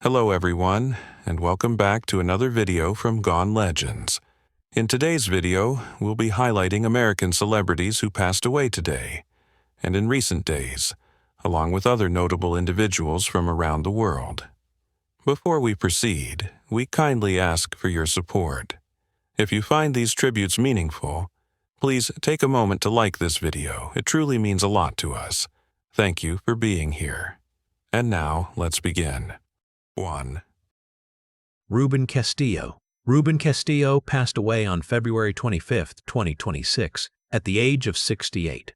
Hello everyone, and welcome back to another video from Gone Legends. In today's video, we'll be highlighting American celebrities who passed away today, and in recent days, along with other notable individuals from around the world. Before we proceed, we kindly ask for your support. If you find these tributes meaningful, please take a moment to like this video. It truly means a lot to us. Thank you for being here. And now, let's begin. 1. Ruben Castillo. Ruben Castillo passed away on February 25, 2026, at the age of 68.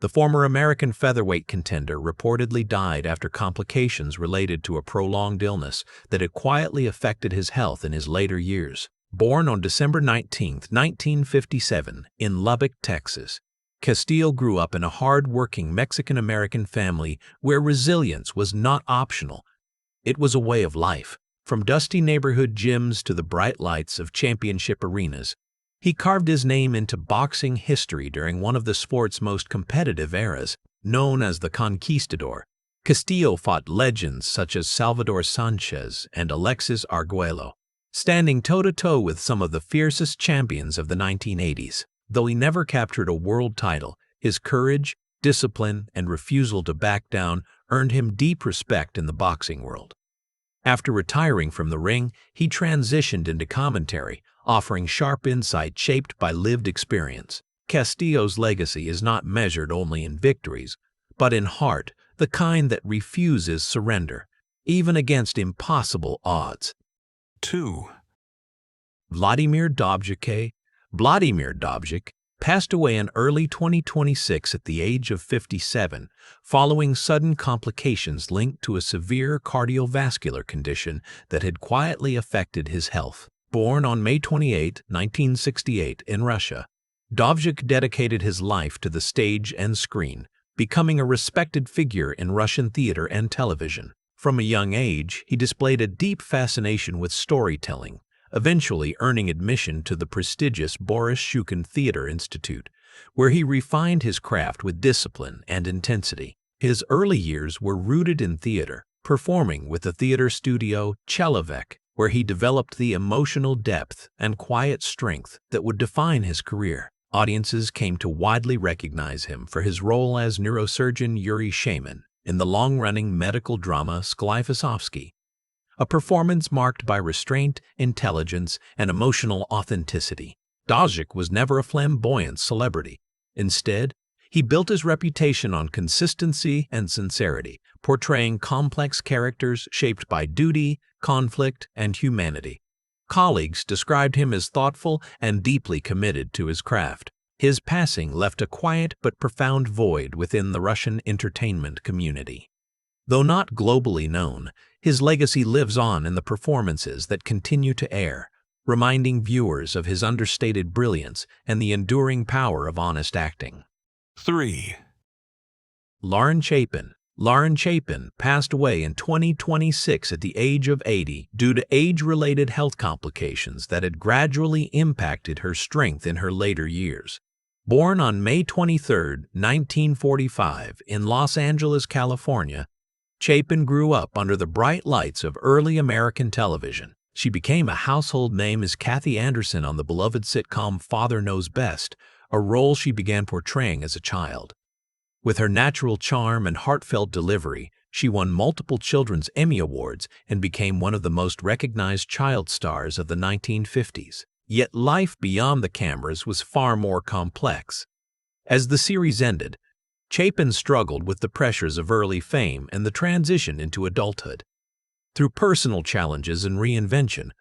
The former American featherweight contender reportedly died after complications related to a prolonged illness that had quietly affected his health in his later years. Born on December 19, 1957, in Lubbock, Texas, Castillo grew up in a hard-working Mexican-American family where resilience was not optional. It was a way of life. From dusty neighborhood gyms to the bright lights of championship arenas, he carved his name into boxing history during one of the sport's most competitive eras, known as the Conquistador. Castillo fought legends such as Salvador Sanchez and Alexis Arguello, standing toe-to-toe with some of the fiercest champions of the 1980s. Though he never captured a world title, his courage, discipline, and refusal to back down earned him deep respect in the boxing world. After retiring from the ring, he transitioned into commentary, offering sharp insight shaped by lived experience. Castillo's legacy is not measured only in victories, but in heart, the kind that refuses surrender, even against impossible odds. 2. Vladimir Dobzhik. Vladimir Dobzhik passed away in early 2026 at the age of 57, following sudden complications linked to a severe cardiovascular condition that had quietly affected his health. Born on May 28, 1968, in Russia, Dobzhik dedicated his life to the stage and screen, becoming a respected figure in Russian theater and television. From a young age, he displayed a deep fascination with storytelling, eventually earning admission to the prestigious Boris Shukin Theater Institute, where he refined his craft with discipline and intensity. His early years were rooted in theater, performing with the theater studio Chelovek, where he developed the emotional depth and quiet strength that would define his career. Audiences came to widely recognize him for his role as neurosurgeon Yuri Shaman in the long-running medical drama Sklifosovsky, a performance marked by restraint, intelligence, and emotional authenticity. Dobzhik was never a flamboyant celebrity. Instead, he built his reputation on consistency and sincerity, portraying complex characters shaped by duty, conflict, and humanity. Colleagues described him as thoughtful and deeply committed to his craft. His passing left a quiet but profound void within the Russian entertainment community. Though not globally known, his legacy lives on in the performances that continue to air, reminding viewers of his understated brilliance and the enduring power of honest acting. 3. Lauren Chapin. Lauren Chapin passed away in 2026 at the age of 80 due to age-related health complications that had gradually impacted her strength in her later years. Born on May 23, 1945, in Los Angeles, California, Chapin grew up under the bright lights of early American television. She became a household name as Kathy Anderson on the beloved sitcom Father Knows Best, a role she began portraying as a child. With her natural charm and heartfelt delivery, she won multiple Children's Emmy Awards and became one of the most recognized child stars of the 1950s. Yet life beyond the cameras was far more complex. As the series ended, Chapin struggled with the pressures of early fame and the transition into adulthood. Through personal challenges and reinvention,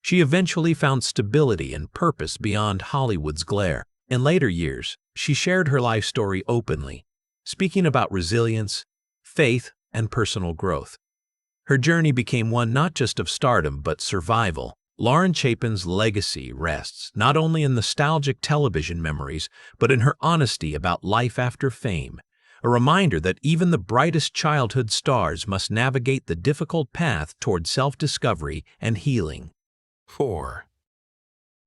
she eventually found stability and purpose beyond Hollywood's glare. In later years, she shared her life story openly, speaking about resilience, faith, and personal growth. Her journey became one not just of stardom but survival. Lauren Chapin's legacy rests not only in nostalgic television memories, but in her honesty about life after fame, a reminder that even the brightest childhood stars must navigate the difficult path toward self-discovery and healing. 4.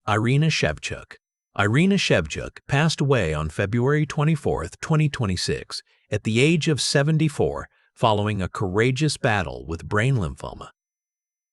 Irina Shevchuk. Irina Shevchuk passed away on February 24, 2026, at the age of 74, following a courageous battle with brain lymphoma.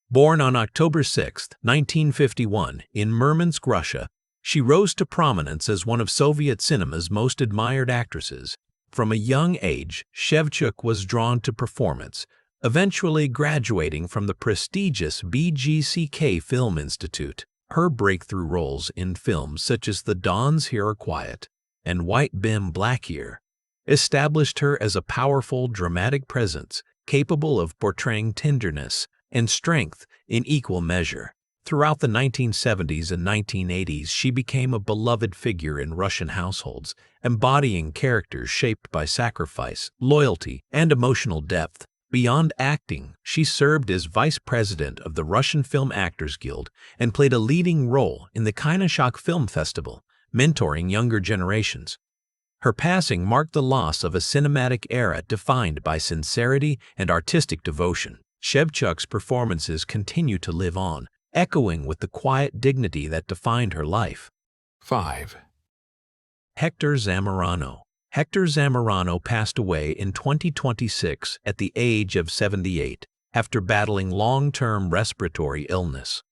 Born on October 6, 1951, in Murmansk, Russia, she rose to prominence as one of Soviet cinema's most admired actresses. From a young age, Shevchuk was drawn to performance, eventually graduating from the prestigious BGCK Film Institute. Her breakthrough roles in films such as The Dawns Here Are Quiet and White Bim Black Year established her as a powerful dramatic presence capable of portraying tenderness and strength in equal measure. Throughout the 1970s and 1980s, she became a beloved figure in Russian households, embodying characters shaped by sacrifice, loyalty, and emotional depth. Beyond acting, she served as vice president of the Russian Film Actors Guild and played a leading role in the Kineshok Film Festival, mentoring younger generations. Her passing marked the loss of a cinematic era defined by sincerity and artistic devotion. Shevchuk's performances continue to live on, echoing with the quiet dignity that defined her life. 5. Hector Zamorano. Hector Zamorano passed away in 2026 at the age of 78 after battling long-term respiratory illness.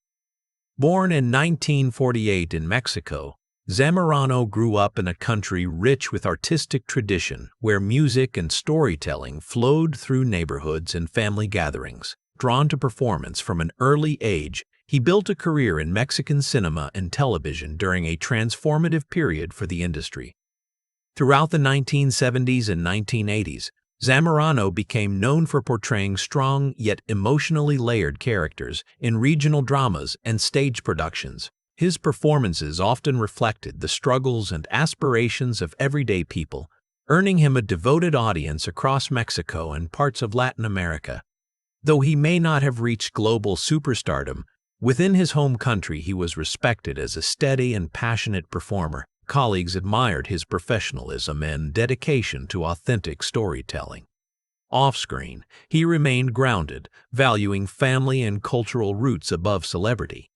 Born in 1948 in Mexico, Zamorano grew up in a country rich with artistic tradition where music and storytelling flowed through neighborhoods and family gatherings. Drawn to performance from an early age, he built a career in Mexican cinema and television during a transformative period for the industry. Throughout the 1970s and 1980s, Zamorano became known for portraying strong yet emotionally layered characters in regional dramas and stage productions. His performances often reflected the struggles and aspirations of everyday people, earning him a devoted audience across Mexico and parts of Latin America. Though he may not have reached global superstardom, within his home country he was respected as a steady and passionate performer. Colleagues admired his professionalism and dedication to authentic storytelling. Off-screen, he remained grounded, valuing family and cultural roots above celebrity.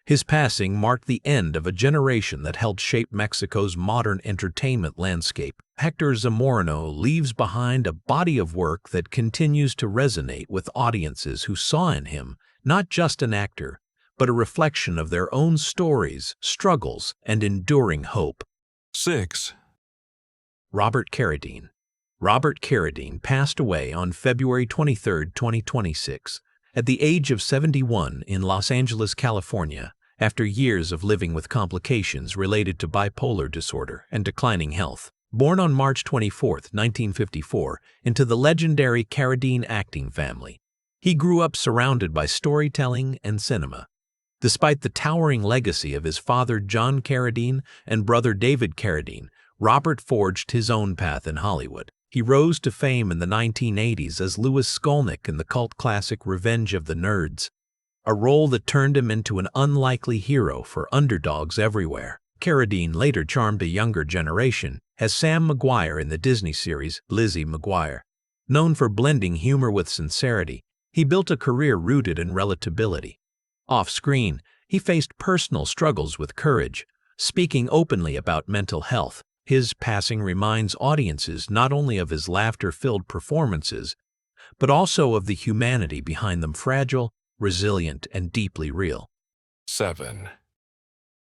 His passing marked the end of a generation that helped shape Mexico's modern entertainment landscape. Hector Zamorano leaves behind a body of work that continues to resonate with audiences who saw in him not just an actor, but a reflection of their own stories, struggles, and enduring hope. 6. Robert Carradine. Robert Carradine passed away on February 23, 2026, at the age of 71 in Los Angeles, California, after years of living with complications related to bipolar disorder and declining health. Born on March 24, 1954, into the legendary Carradine acting family, he grew up surrounded by storytelling and cinema. Despite the towering legacy of his father John Carradine and brother David Carradine, Robert forged his own path in Hollywood. He rose to fame in the 1980s as Louis Skolnick in the cult classic Revenge of the Nerds, a role that turned him into an unlikely hero for underdogs everywhere. Carradine later charmed a younger generation as Sam Maguire in the Disney series Lizzie McGuire. Known for blending humor with sincerity, he built a career rooted in relatability. Off-screen, he faced personal struggles with courage, speaking openly about mental health. His passing reminds audiences not only of his laughter-filled performances, but also of the humanity behind them: fragile, resilient, and deeply real. 7.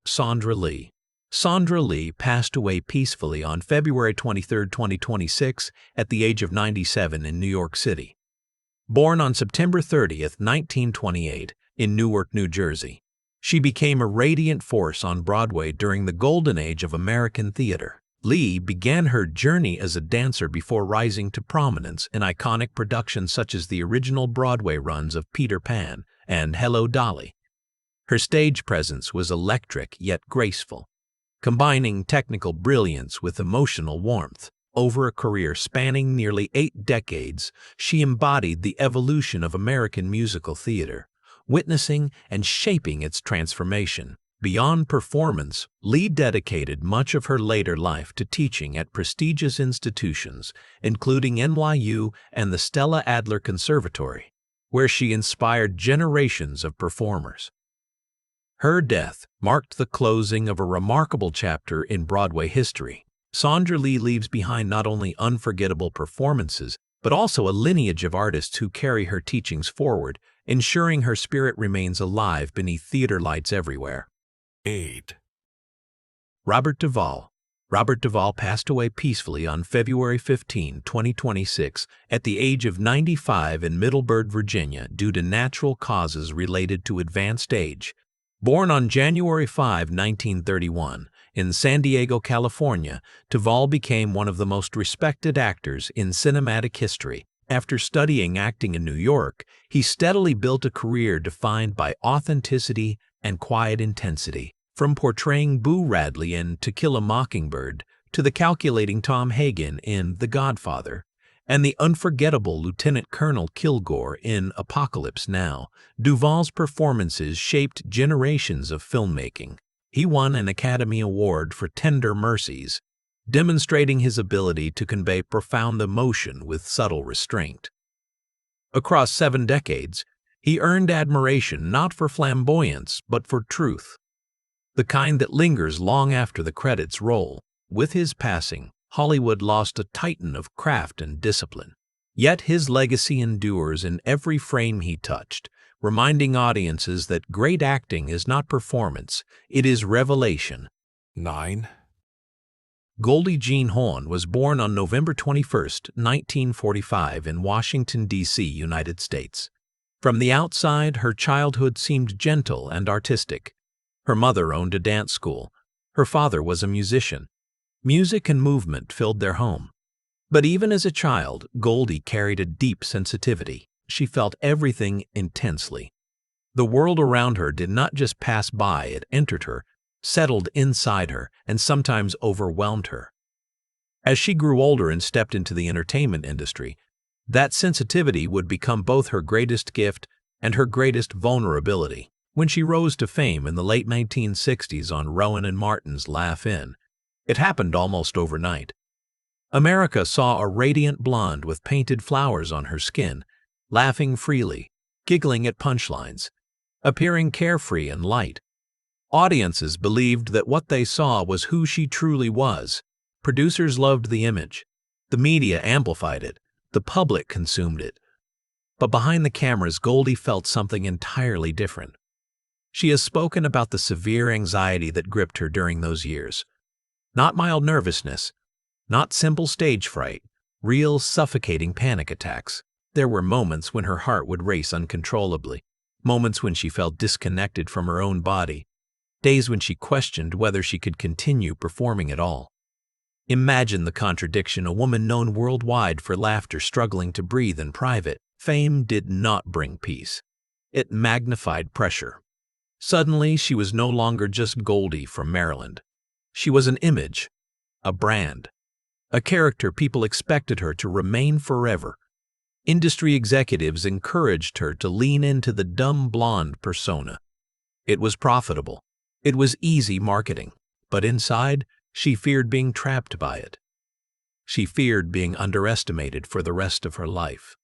Sandra Lee. Sandra Lee passed away peacefully on February 23, 2026, at the age of 97 in New York City. Born on September 30, 1928, in Newark, New Jersey, she became a radiant force on Broadway during the golden age of American theater. Lee began her journey as a dancer before rising to prominence in iconic productions such as the original Broadway runs of Peter Pan and Hello, Dolly. Her stage presence was electric yet graceful, combining technical brilliance with emotional warmth. Over a career spanning nearly 8 decades, she embodied the evolution of American musical theater, witnessing and shaping its transformation. Beyond performance, Lee dedicated much of her later life to teaching at prestigious institutions, including NYU and the Stella Adler Conservatory, where she inspired generations of performers. Her death marked the closing of a remarkable chapter in Broadway history. Sandra Lee leaves behind not only unforgettable performances, but also a lineage of artists who carry her teachings forward, ensuring her spirit remains alive beneath theater lights everywhere. 8. Robert Duvall. Robert Duvall passed away peacefully on February 15, 2026, at the age of 95 in Middleburg, Virginia, due to natural causes related to advanced age. Born on January 5, 1931, in San Diego, California, Duvall became one of the most respected actors in cinematic history. After studying acting in New York, he steadily built a career defined by authenticity and quiet intensity. From portraying Boo Radley in To Kill a Mockingbird to the calculating Tom Hagen in The Godfather and the unforgettable Lieutenant Colonel Kilgore in Apocalypse Now, Duvall's performances shaped generations of filmmaking. He won an Academy Award for Tender Mercies, demonstrating his ability to convey profound emotion with subtle restraint. Across 7 decades, he earned admiration not for flamboyance but for truth, the kind that lingers long after the credits roll. With his passing, Hollywood lost a titan of craft and discipline. Yet his legacy endures in every frame he touched, reminding audiences that great acting is not performance, it is revelation. 9. Goldie Hawn was born on November 21, 1945 in Washington, D.C., United States. From the outside, her childhood seemed gentle and artistic. Her mother owned a dance school. Her father was a musician. Music and movement filled their home. But even as a child, Goldie carried a deep sensitivity. She felt everything intensely. The world around her did not just pass by, it entered her, settled inside her, and sometimes overwhelmed her. As she grew older and stepped into the entertainment industry, that sensitivity would become both her greatest gift and her greatest vulnerability. When she rose to fame in the late 1960s on Rowan and Martin's Laugh In, it happened almost overnight. America saw a radiant blonde with painted flowers on her skin, laughing freely, giggling at punchlines, appearing carefree and light. Audiences believed that what they saw was who she truly was. Producers loved the image. The media amplified it. The public consumed it. But behind the cameras, Goldie felt something entirely different. She has spoken about the severe anxiety that gripped her during those years. Not mild nervousness, not simple stage fright, real suffocating panic attacks. There were moments when her heart would race uncontrollably, moments when she felt disconnected from her own body, days when she questioned whether she could continue performing at all. Imagine the contradiction, a woman known worldwide for laughter struggling to breathe in private. Fame did not bring peace. It magnified pressure. Suddenly, she was no longer just Goldie from Maryland. She was an image, a brand, a character people expected her to remain forever. Industry executives encouraged her to lean into the dumb blonde persona. It was profitable. It was easy marketing. But inside, she feared being trapped by it. She feared being underestimated for the rest of her life.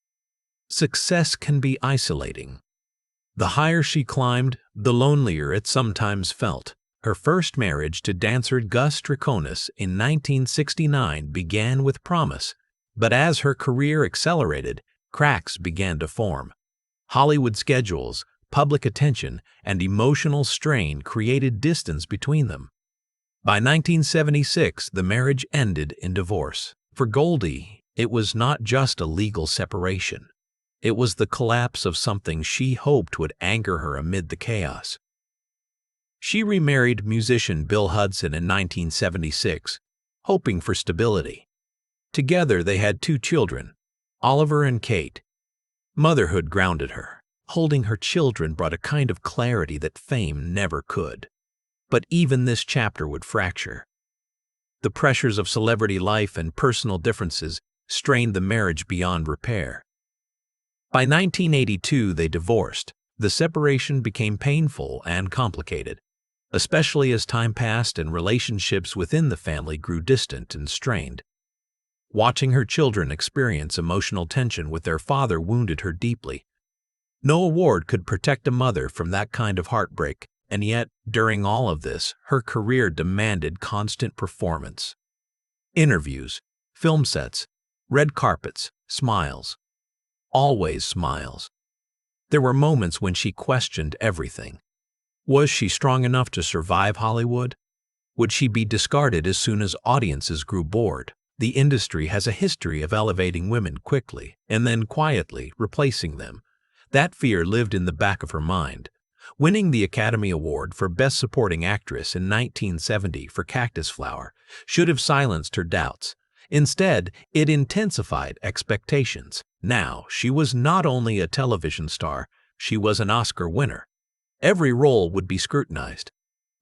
Success can be isolating. The higher she climbed, the lonelier it sometimes felt. Her first marriage to dancer Gus Draconis in 1969 began with promise, but as her career accelerated, cracks began to form. Hollywood schedules, public attention, and emotional strain created distance between them. By 1976, the marriage ended in divorce. For Goldie, it was not just a legal separation. It was the collapse of something she hoped would anchor her amid the chaos. She remarried musician Bill Hudson in 1976, hoping for stability. Together they had 2 children, Oliver and Kate. Motherhood grounded her. Holding her children brought a kind of clarity that fame never could. But even this chapter would fracture. The pressures of celebrity life and personal differences strained the marriage beyond repair. By 1982, they divorced. The separation became painful and complicated, especially as time passed and relationships within the family grew distant and strained. Watching her children experience emotional tension with their father wounded her deeply. No award could protect a mother from that kind of heartbreak, and yet, during all of this, her career demanded constant performance. Interviews, film sets, red carpets, Smiles. Always smiles. There were moments when she questioned everything. Was she strong enough to survive Hollywood? Would she be discarded as soon as audiences grew bored? The industry has a history of elevating women quickly and then quietly replacing them. That fear lived in the back of her mind. Winning the Academy Award for Best Supporting Actress in 1970 for Cactus Flower should have silenced her doubts. Instead, it intensified expectations. Now, she was not only a television star, she was an Oscar winner. Every role would be scrutinized.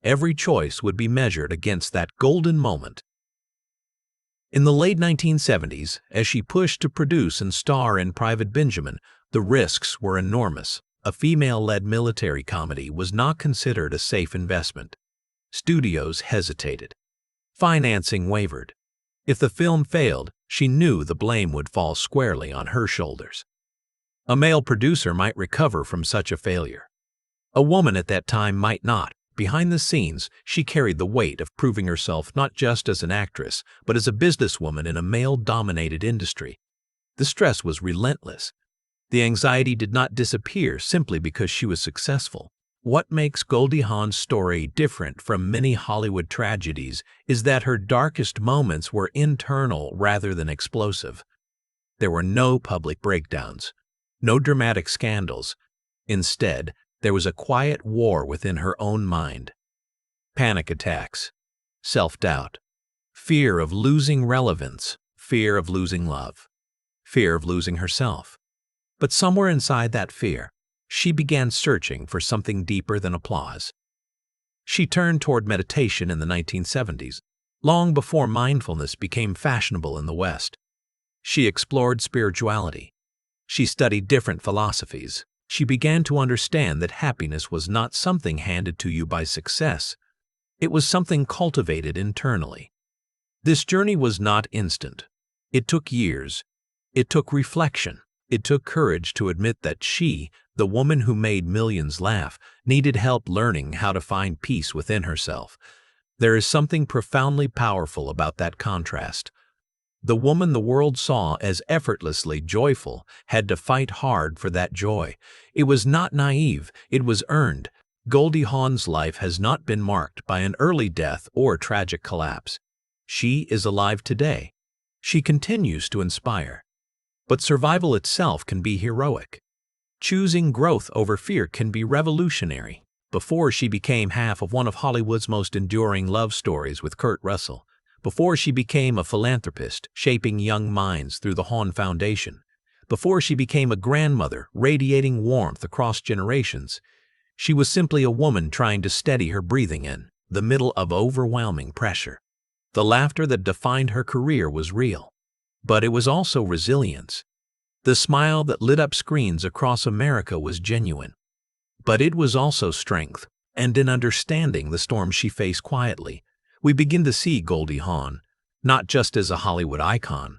Every choice would be measured against that golden moment. In the late 1970s, as she pushed to produce and star in Private Benjamin, the risks were enormous. A female-led military comedy was not considered a safe investment. Studios hesitated. Financing wavered. If the film failed, she knew the blame would fall squarely on her shoulders. A male producer might recover from such a failure. A woman at that time might not. Behind the scenes, she carried the weight of proving herself not just as an actress, but as a businesswoman in a male-dominated industry. The stress was relentless. The anxiety did not disappear simply because she was successful. What makes Goldie Hawn's story different from many Hollywood tragedies is that her darkest moments were internal rather than explosive. There were no public breakdowns, no dramatic scandals. Instead, there was a quiet war within her own mind. Panic attacks, self-doubt, fear of losing relevance, fear of losing love, fear of losing herself. But somewhere inside that fear, she began searching for something deeper than applause. She turned toward meditation in the 1970s, long before mindfulness became fashionable in the West. She explored spirituality. She studied different philosophies. She began to understand that happiness was not something handed to you by success. It was something cultivated internally. This journey was not instant. It took years. It took reflection. It took courage to admit that she, the woman who made millions laugh, needed help learning how to find peace within herself. There is something profoundly powerful about that contrast. The woman the world saw as effortlessly joyful had to fight hard for that joy. It was not naive, it was earned. Goldie Hawn's life has not been marked by an early death or tragic collapse. She is alive today. She continues to inspire. But survival itself can be heroic. Choosing growth over fear can be revolutionary. Before she became half of one of Hollywood's most enduring love stories with Kurt Russell, before she became a philanthropist shaping young minds through the Hawn Foundation, before she became a grandmother radiating warmth across generations, she was simply a woman trying to steady her breathing in the middle of overwhelming pressure. The laughter that defined her career was real, but it was also resilience. The smile that lit up screens across America was genuine, but it was also strength, and in understanding the storm she faced quietly, we begin to see Goldie Hawn, not just as a Hollywood icon,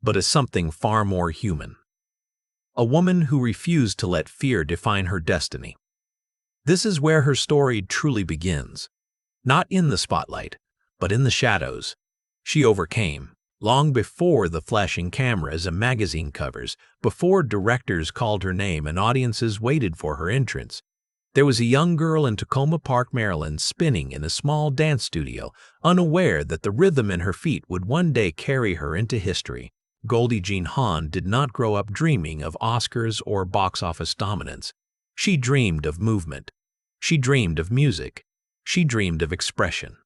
but as something far more human. A woman who refused to let fear define her destiny. This is where her story truly begins. Not in the spotlight, but in the shadows. She overcame, long before the flashing cameras and magazine covers, before directors called her name and audiences waited for her entrance. There was a young girl in Tacoma Park, Maryland, spinning in a small dance studio, unaware that the rhythm in her feet would one day carry her into history. Goldie Jean Hawn did not grow up dreaming of Oscars or box office dominance. She dreamed of movement. She dreamed of music. She dreamed of expression.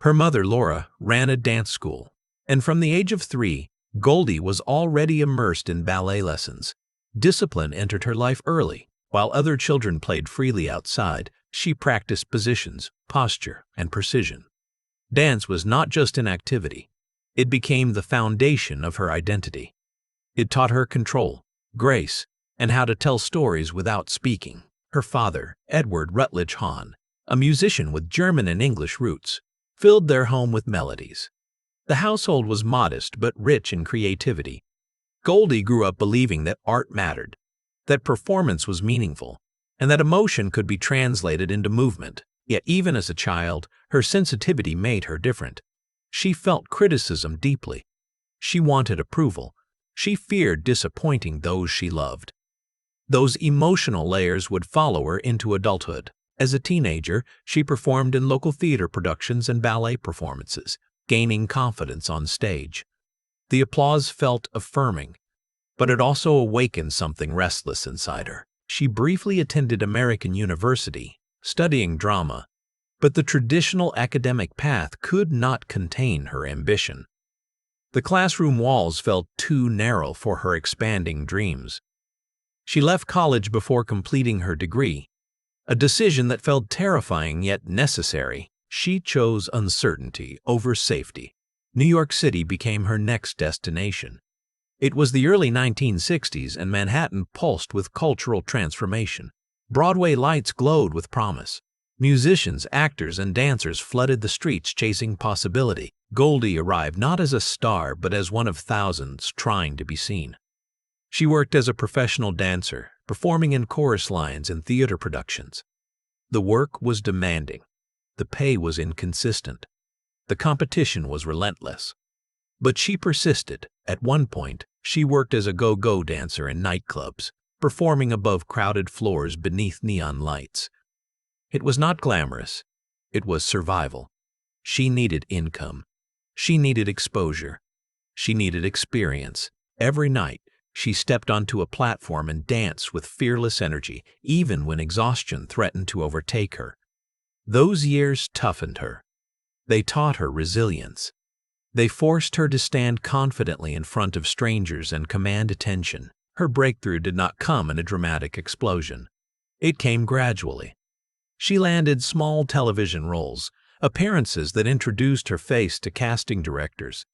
Her mother, Laura, ran a dance school, and from the age of 3, Goldie was already immersed in ballet lessons. Discipline entered her life early. While other children played freely outside, she practiced positions, posture, and precision. Dance was not just an activity. It became the foundation of her identity. It taught her control, grace, and how to tell stories without speaking. Her father, Edward Rutledge Hawn, a musician with German and English roots, filled their home with melodies. The household was modest but rich in creativity. Goldie grew up believing that art mattered, that performance was meaningful, and that emotion could be translated into movement. Yet even as a child, her sensitivity made her different. She felt criticism deeply. She wanted approval. She feared disappointing those she loved. Those emotional layers would follow her into adulthood. As a teenager, she performed in local theater productions and ballet performances, gaining confidence on stage. The applause felt affirming, but it also awakened something restless inside her. She briefly attended American University, studying drama, but the traditional academic path could not contain her ambition. The classroom walls felt too narrow for her expanding dreams. She left college before completing her degree, a decision that felt terrifying yet necessary. She chose uncertainty over safety. New York City became her next destination. It was the early 1960s and Manhattan pulsed with cultural transformation. Broadway lights glowed with promise. Musicians, actors, and dancers flooded the streets chasing possibility. Goldie arrived not as a star but as one of thousands trying to be seen. She worked as a professional dancer, performing in chorus lines and theater productions. The work was demanding. The pay was inconsistent. The competition was relentless. But she persisted. At one point, she worked as a go-go dancer in nightclubs, performing above crowded floors beneath neon lights. It was not glamorous. It was survival. She needed income. She needed exposure. She needed experience. Every night, she stepped onto a platform and danced with fearless energy, even when exhaustion threatened to overtake her. Those years toughened her. They taught her resilience. They forced her to stand confidently in front of strangers and command attention. Her breakthrough did not come in a dramatic explosion. It came gradually. She landed small television roles, appearances that introduced her face to casting directors.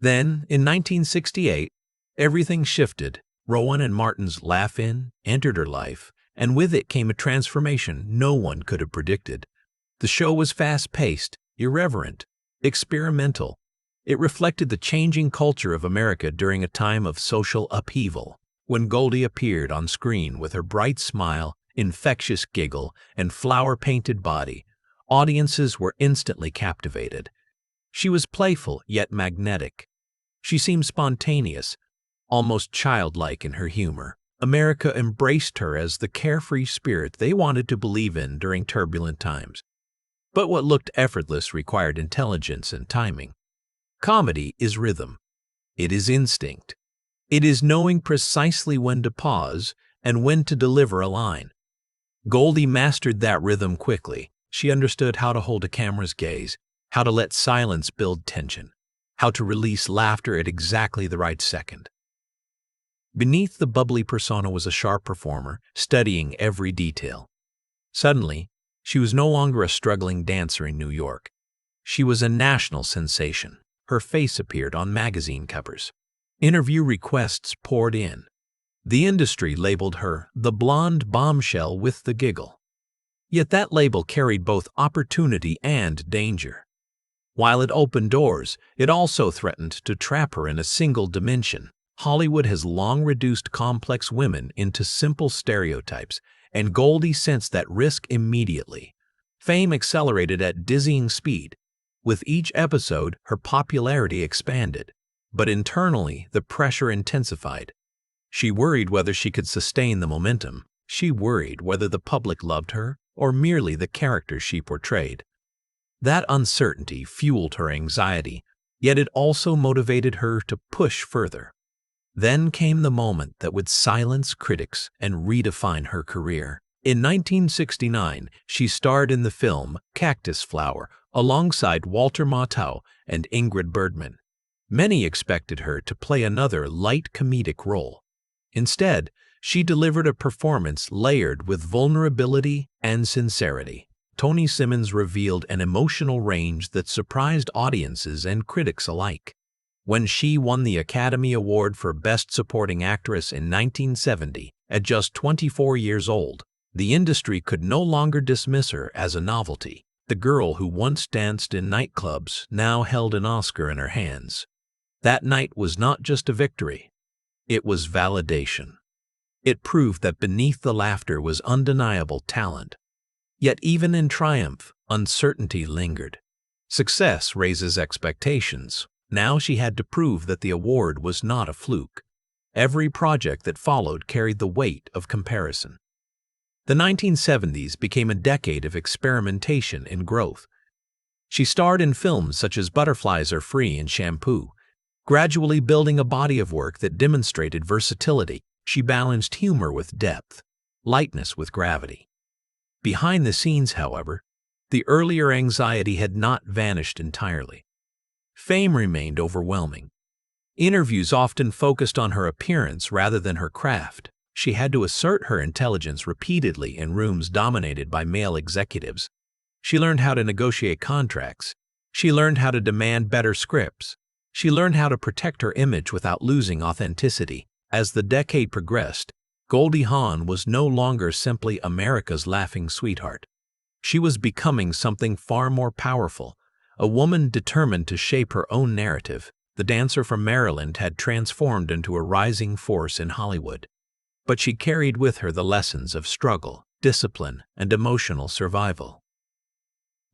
Then, in 1968, everything shifted. Rowan and Martin's Laugh-In entered her life, and with it came a transformation no one could have predicted. The show was fast-paced, irreverent, experimental. It reflected the changing culture of America during a time of social upheaval. When Goldie appeared on screen with her bright smile, infectious giggle, and flower-painted body, audiences were instantly captivated. She was playful yet magnetic. She seemed spontaneous, almost childlike in her humor. America embraced her as the carefree spirit they wanted to believe in during turbulent times. But what looked effortless required intelligence and timing. Comedy is rhythm. It is instinct. It is knowing precisely when to pause and when to deliver a line. Goldie mastered that rhythm quickly. She understood how to hold a camera's gaze, how to let silence build tension, how to release laughter at exactly the right second. Beneath the bubbly persona was a sharp performer, studying every detail. Suddenly, she was no longer a struggling dancer in New York. She was a national sensation. Her face appeared on magazine covers. Interview requests poured in. The industry labeled her the blonde bombshell with the giggle. Yet that label carried both opportunity and danger. While it opened doors, it also threatened to trap her in a single dimension. Hollywood has long reduced complex women into simple stereotypes, and Goldie sensed that risk immediately. Fame accelerated at dizzying speed. With each episode, her popularity expanded, but internally the pressure intensified. She worried whether she could sustain the momentum. She worried whether the public loved her or merely the character she portrayed. That uncertainty fueled her anxiety, yet it also motivated her to push further. Then came the moment that would silence critics and redefine her career. In 1969, she starred in the film Cactus Flower alongside Walter Matthau and Ingrid Bergman. Many expected her to play another light comedic role. Instead, she delivered a performance layered with vulnerability and sincerity. Tony Simmons revealed an emotional range that surprised audiences and critics alike. When she won the Academy Award for Best Supporting Actress in 1970, at just 24 years old, the industry could no longer dismiss her as a novelty. The girl who once danced in nightclubs now held an Oscar in her hands. That night was not just a victory. It was validation. It proved that beneath the laughter was undeniable talent. Yet even in triumph, uncertainty lingered. Success raises expectations. Now she had to prove that the award was not a fluke. Every project that followed carried the weight of comparison. The 1970s became a decade of experimentation and growth. She starred in films such as Butterflies Are Free and Shampoo, gradually building a body of work that demonstrated versatility. She balanced humor with depth, lightness with gravity. Behind the scenes, however, the earlier anxiety had not vanished entirely. Fame remained overwhelming. Interviews often focused on her appearance rather than her craft. She had to assert her intelligence repeatedly in rooms dominated by male executives. She learned how to negotiate contracts. She learned how to demand better scripts. She learned how to protect her image without losing authenticity. As the decade progressed, Goldie Hawn was no longer simply America's laughing sweetheart. She was becoming something far more powerful, a woman determined to shape her own narrative. The dancer from Maryland had transformed into a rising force in Hollywood, but she carried with her the lessons of struggle, discipline, and emotional survival.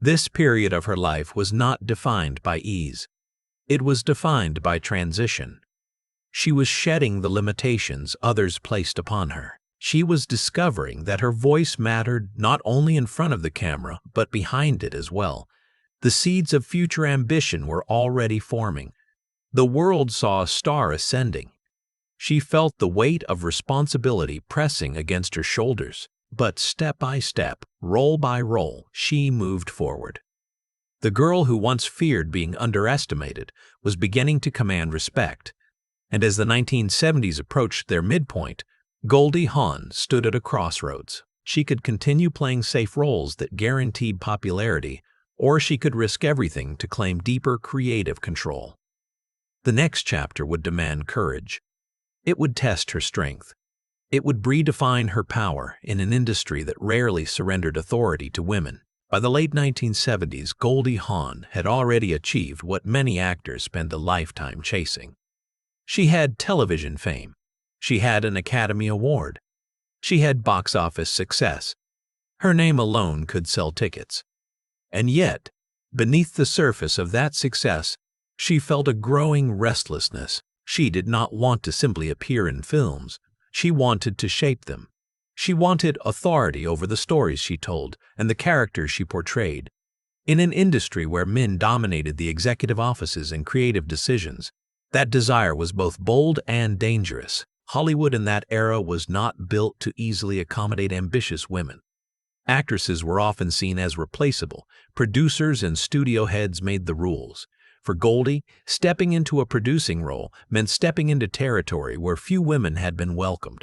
This period of her life was not defined by ease. It was defined by transition. She was shedding the limitations others placed upon her. She was discovering that her voice mattered not only in front of the camera, but behind it as well. The seeds of future ambition were already forming. The world saw a star ascending. She felt the weight of responsibility pressing against her shoulders, but step by step, roll by roll, she moved forward. The girl who once feared being underestimated was beginning to command respect, and as the 1970s approached their midpoint, Goldie Hawn stood at a crossroads. She could continue playing safe roles that guaranteed popularity, or she could risk everything to claim deeper creative control. The next chapter would demand courage. It would test her strength. It would redefine her power in an industry that rarely surrendered authority to women. By the late 1970s, Goldie Hawn had already achieved what many actors spend a lifetime chasing. She had television fame. She had an Academy Award. She had box office success. Her name alone could sell tickets. And yet, beneath the surface of that success, she felt a growing restlessness. She did not want to simply appear in films. She wanted to shape them. She wanted authority over the stories she told and the characters she portrayed. In an industry where men dominated the executive offices and creative decisions, that desire was both bold and dangerous. Hollywood in that era was not built to easily accommodate ambitious women. Actresses were often seen as replaceable. Producers and studio heads made the rules. For Goldie, stepping into a producing role meant stepping into territory where few women had been welcomed.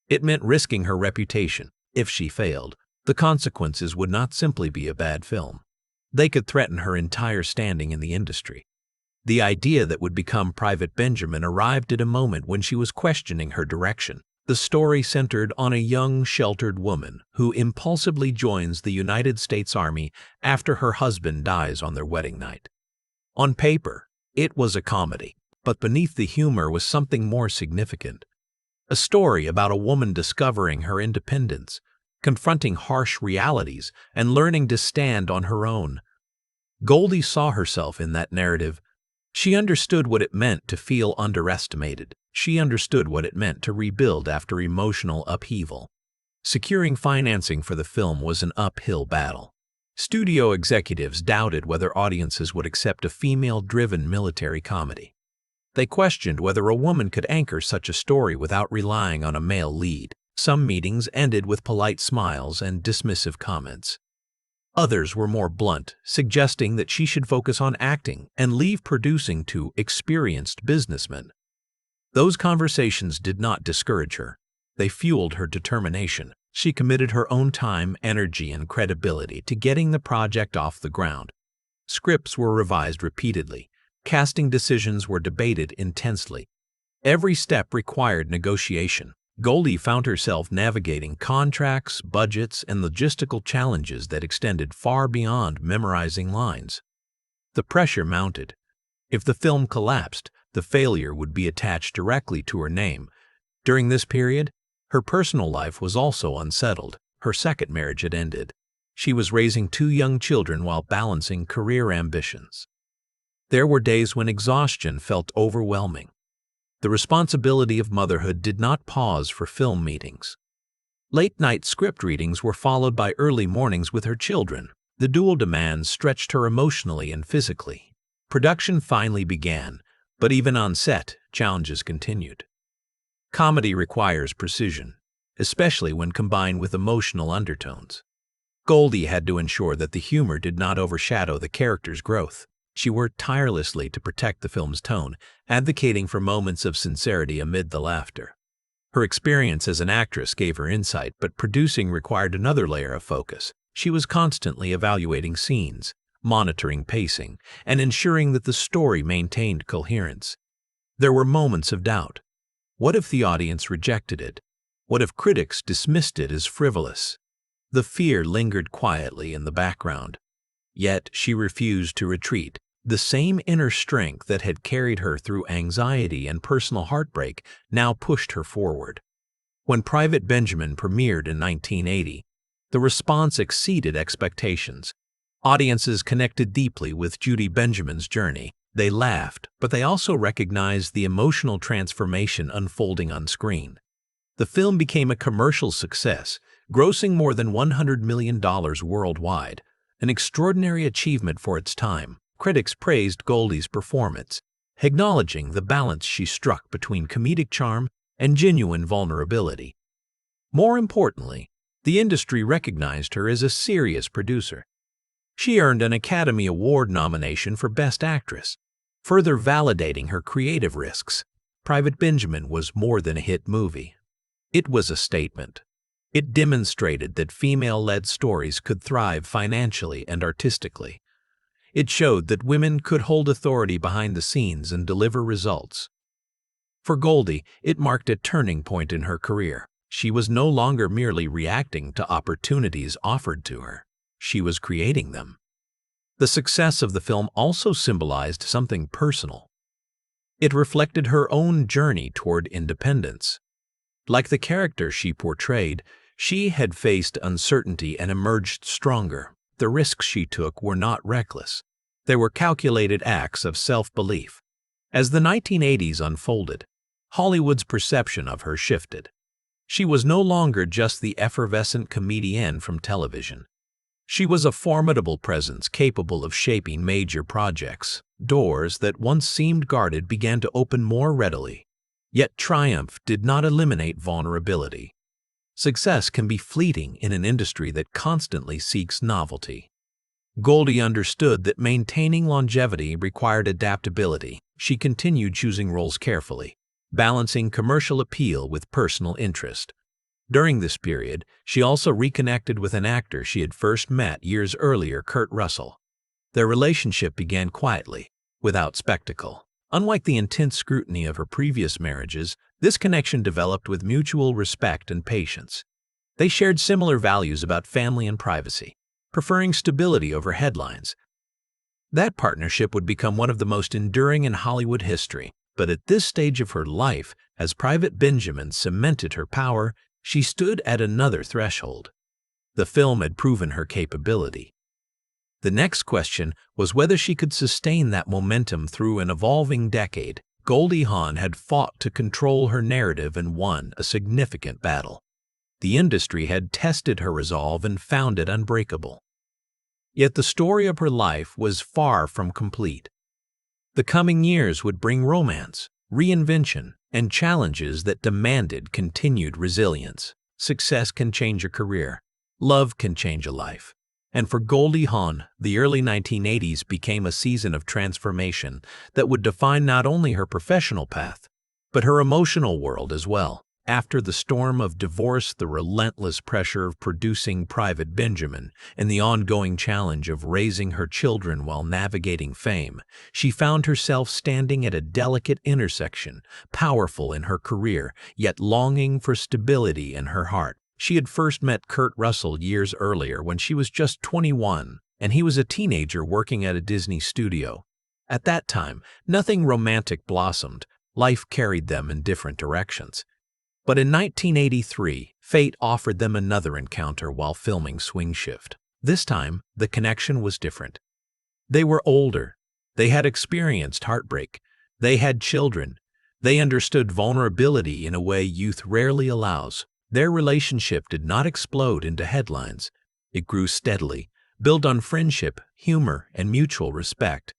It meant risking her reputation. If she failed, the consequences would not simply be a bad film. They could threaten her entire standing in the industry. The idea that would become Private Benjamin arrived at a moment when she was questioning her direction. The story centered on a young, sheltered woman who impulsively joins the United States Army after her husband dies on their wedding night. On paper, it was a comedy, but beneath the humor was something more significant. A story about a woman discovering her independence, confronting harsh realities, and learning to stand on her own. Goldie saw herself in that narrative. She understood what it meant to feel underestimated. She understood what it meant to rebuild after emotional upheaval. Securing financing for the film was an uphill battle. Studio executives doubted whether audiences would accept a female-driven military comedy. They questioned whether a woman could anchor such a story without relying on a male lead. Some meetings ended with polite smiles and dismissive comments. Others were more blunt, suggesting that she should focus on acting and leave producing to experienced businessmen. Those conversations did not discourage her. They fueled her determination. She committed her own time, energy, and credibility to getting the project off the ground. Scripts were revised repeatedly. Casting decisions were debated intensely. Every step required negotiation. Goldie found herself navigating contracts, budgets, and logistical challenges that extended far beyond memorizing lines. The pressure mounted. If the film collapsed, the failure would be attached directly to her name. During this period, her personal life was also unsettled. Her second marriage had ended. She was raising 2 young children while balancing career ambitions. There were days when exhaustion felt overwhelming. The responsibility of motherhood did not pause for film meetings. Late-night script readings were followed by early mornings with her children. The dual demands stretched her emotionally and physically. Production finally began, but even on set, challenges continued. Comedy requires precision, especially when combined with emotional undertones. Goldie had to ensure that the humor did not overshadow the character's growth. She worked tirelessly to protect the film's tone, advocating for moments of sincerity amid the laughter. Her experience as an actress gave her insight, but producing required another layer of focus. She was constantly evaluating scenes, monitoring pacing, and ensuring that the story maintained coherence. There were moments of doubt. What if the audience rejected it? What if critics dismissed it as frivolous? The fear lingered quietly in the background. Yet she refused to retreat. The same inner strength that had carried her through anxiety and personal heartbreak now pushed her forward. When Private Benjamin premiered in 1980, the response exceeded expectations. Audiences connected deeply with Judy Benjamin's journey. They laughed, but they also recognized the emotional transformation unfolding on screen. The film became a commercial success, grossing more than $100 million worldwide, an extraordinary achievement for its time. Critics praised Goldie's performance, acknowledging the balance she struck between comedic charm and genuine vulnerability. More importantly, the industry recognized her as a serious producer. She earned an Academy Award nomination for Best Actress, further validating her creative risks. Private Benjamin was more than a hit movie. It was a statement. It demonstrated that female-led stories could thrive financially and artistically. It showed that women could hold authority behind the scenes and deliver results. For Goldie, it marked a turning point in her career. She was no longer merely reacting to opportunities offered to her. She was creating them. The success of the film also symbolized something personal. It reflected her own journey toward independence. Like the character she portrayed, she had faced uncertainty and emerged stronger. The risks she took were not reckless. They were calculated acts of self-belief. As the 1980s unfolded, Hollywood's perception of her shifted. She was no longer just the effervescent comedienne from television. She was a formidable presence capable of shaping major projects. Doors that once seemed guarded began to open more readily. Yet triumph did not eliminate vulnerability. Success can be fleeting in an industry that constantly seeks novelty. Goldie understood that maintaining longevity required adaptability. She continued choosing roles carefully, balancing commercial appeal with personal interest. During this period, she also reconnected with an actor she had first met years earlier, Kurt Russell. Their relationship began quietly, without spectacle. Unlike the intense scrutiny of her previous marriages, this connection developed with mutual respect and patience. They shared similar values about family and privacy, preferring stability over headlines. That partnership would become one of the most enduring in Hollywood history. But at this stage of her life, as Private Benjamin cemented her power, she stood at another threshold. The film had proven her capability. The next question was whether she could sustain that momentum through an evolving decade. Goldie Hawn had fought to control her narrative and won a significant battle. The industry had tested her resolve and found it unbreakable. Yet the story of her life was far from complete. The coming years would bring romance, reinvention, and challenges that demanded continued resilience. Success can change a career. Love can change a life. And for Goldie Hawn, the early 1980s became a season of transformation that would define not only her professional path, but her emotional world as well. After the storm of divorce, the relentless pressure of producing Private Benjamin, and the ongoing challenge of raising her children while navigating fame, she found herself standing at a delicate intersection, powerful in her career, yet longing for stability in her heart. She had first met Kurt Russell years earlier when she was just 21, and he was a teenager working at a Disney studio. At that time, nothing romantic blossomed. Life carried them in different directions. But in 1983, fate offered them another encounter while filming Swing Shift. This time, the connection was different. They were older. They had experienced heartbreak. They had children. They understood vulnerability in a way youth rarely allows. Their relationship did not explode into headlines. It grew steadily, built on friendship, humor, and mutual respect.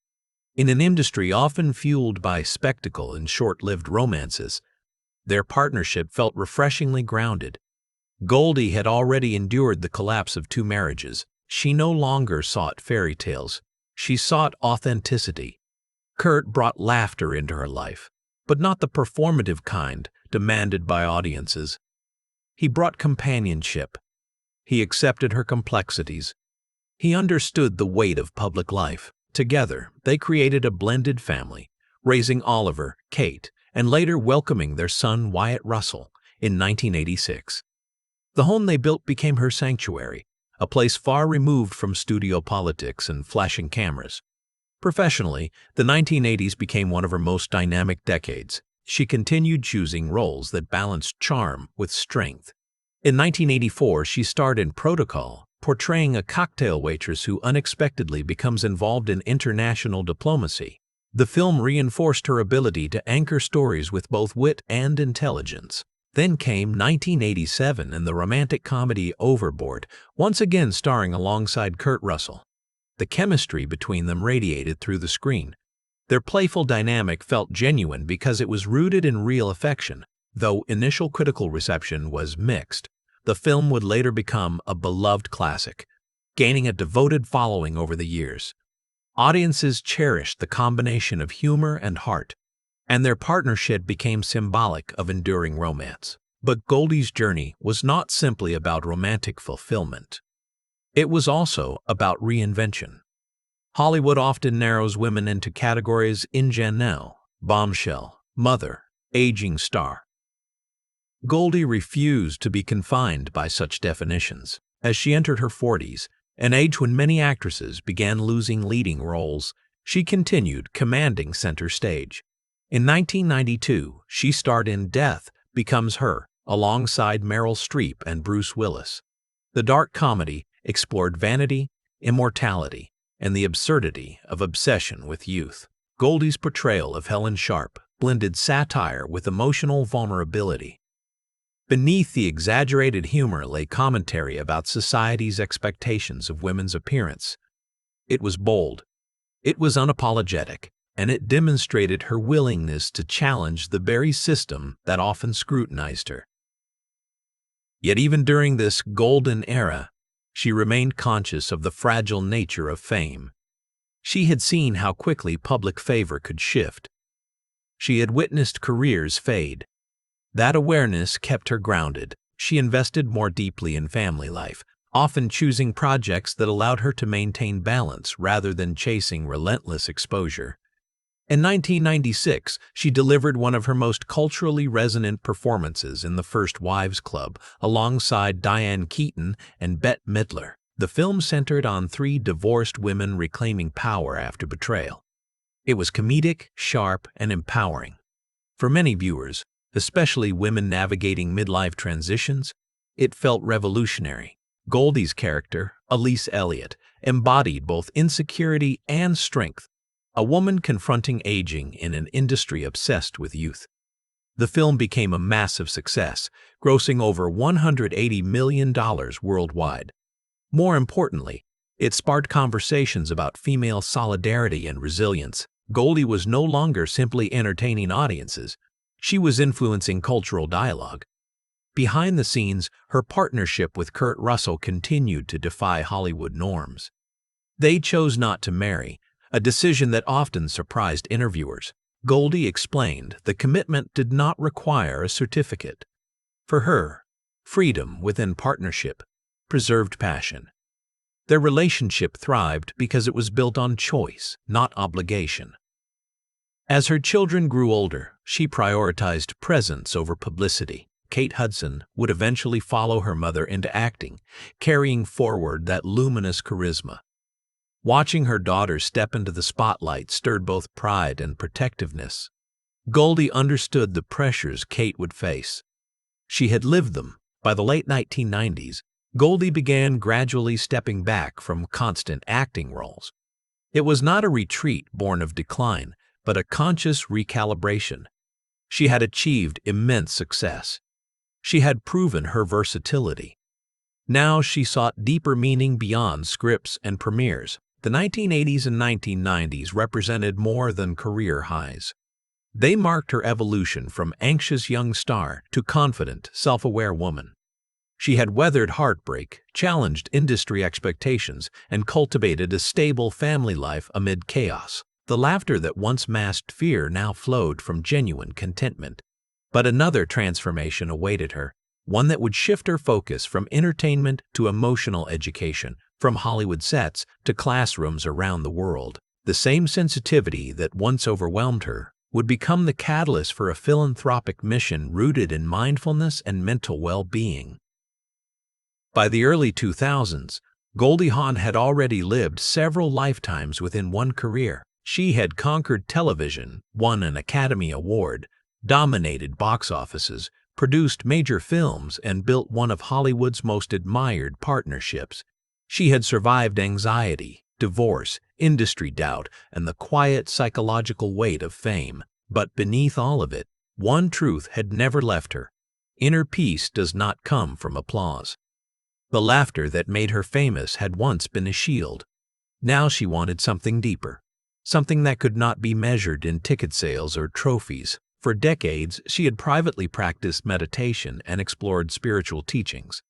In an industry often fueled by spectacle and short-lived romances, their partnership felt refreshingly grounded. Goldie had already endured the collapse of 2 marriages. She no longer sought fairy tales. She sought authenticity. Kurt brought laughter into her life, but not the performative kind demanded by audiences. He brought companionship. He accepted her complexities. He understood the weight of public life. Together, they created a blended family, raising Oliver, Kate, and later welcoming their son Wyatt Russell in 1986. The home they built became her sanctuary, a place far removed from studio politics and flashing cameras. Professionally, the 1980s became one of her most dynamic decades. She continued choosing roles that balanced charm with strength. In 1984, she starred in Protocol, portraying a cocktail waitress who unexpectedly becomes involved in international diplomacy. The film reinforced her ability to anchor stories with both wit and intelligence. Then came 1987 and the romantic comedy Overboard, once again starring alongside Kurt Russell. The chemistry between them radiated through the screen. Their playful dynamic felt genuine because it was rooted in real affection. Though initial critical reception was mixed, the film would later become a beloved classic, gaining a devoted following over the years. Audiences cherished the combination of humor and heart, and their partnership became symbolic of enduring romance. But Goldie's journey was not simply about romantic fulfillment. It was also about reinvention. Hollywood often narrows women into categories: ingenue, bombshell, mother, aging star. Goldie refused to be confined by such definitions. As she entered her 40s, an age when many actresses began losing leading roles, she continued commanding center stage. In 1992, she starred in Death Becomes Her alongside Meryl Streep and Bruce Willis. The dark comedy explored vanity, immortality, and the absurdity of obsession with youth. Goldie's portrayal of Helen Sharp blended satire with emotional vulnerability. Beneath the exaggerated humor lay commentary about society's expectations of women's appearance. It was bold, it was unapologetic, and it demonstrated her willingness to challenge the very system that often scrutinized her. Yet even during this golden era, she remained conscious of the fragile nature of fame. She had seen how quickly public favor could shift. She had witnessed careers fade. That awareness kept her grounded. She invested more deeply in family life, often choosing projects that allowed her to maintain balance rather than chasing relentless exposure. In 1996, she delivered one of her most culturally resonant performances in The First Wives Club alongside Diane Keaton and Bette Midler. The film centered on 3 divorced women reclaiming power after betrayal. It was comedic, sharp, and empowering. For many viewers, especially women navigating midlife transitions, it felt revolutionary. Goldie's character, Elise Elliott, embodied both insecurity and strength, a woman confronting aging in an industry obsessed with youth. The film became a massive success, grossing over $180 million worldwide. More importantly, it sparked conversations about female solidarity and resilience. Goldie was no longer simply entertaining audiences, she was influencing cultural dialogue. Behind the scenes, her partnership with Kurt Russell continued to defy Hollywood norms. They chose not to marry, a decision that often surprised interviewers. Goldie explained the commitment did not require a certificate. For her, freedom within partnership preserved passion. Their relationship thrived because it was built on choice, not obligation. As her children grew older, she prioritized presence over publicity. Kate Hudson would eventually follow her mother into acting, carrying forward that luminous charisma. Watching her daughter step into the spotlight stirred both pride and protectiveness. Goldie understood the pressures Kate would face. She had lived them. By the late 1990s, Goldie began gradually stepping back from constant acting roles. It was not a retreat born of decline, but a conscious recalibration. She had achieved immense success. She had proven her versatility. Now she sought deeper meaning beyond scripts and premieres. The 1980s and 1990s represented more than career highs. They marked her evolution from anxious young star to confident, self-aware woman. She had weathered heartbreak, challenged industry expectations, and cultivated a stable family life amid chaos. The laughter that once masked fear now flowed from genuine contentment. But another transformation awaited her, one that would shift her focus from entertainment to emotional education, from Hollywood sets to classrooms around the world. The same sensitivity that once overwhelmed her would become the catalyst for a philanthropic mission rooted in mindfulness and mental well-being. By the early 2000s, Goldie Hawn had already lived several lifetimes within one career. She had conquered television, won an Academy Award, dominated box offices, produced major films, and built one of Hollywood's most admired partnerships. She had survived anxiety, divorce, industry doubt, and the quiet psychological weight of fame. But beneath all of it, one truth had never left her. Inner peace does not come from applause. The laughter that made her famous had once been a shield. Now she wanted something deeper, something that could not be measured in ticket sales or trophies. For decades, she had privately practiced meditation and explored spiritual teachings.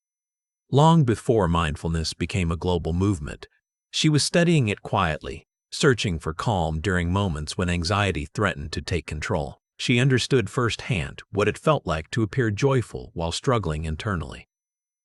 Long before mindfulness became a global movement, she was studying it quietly, searching for calm during moments when anxiety threatened to take control. She understood firsthand what it felt like to appear joyful while struggling internally.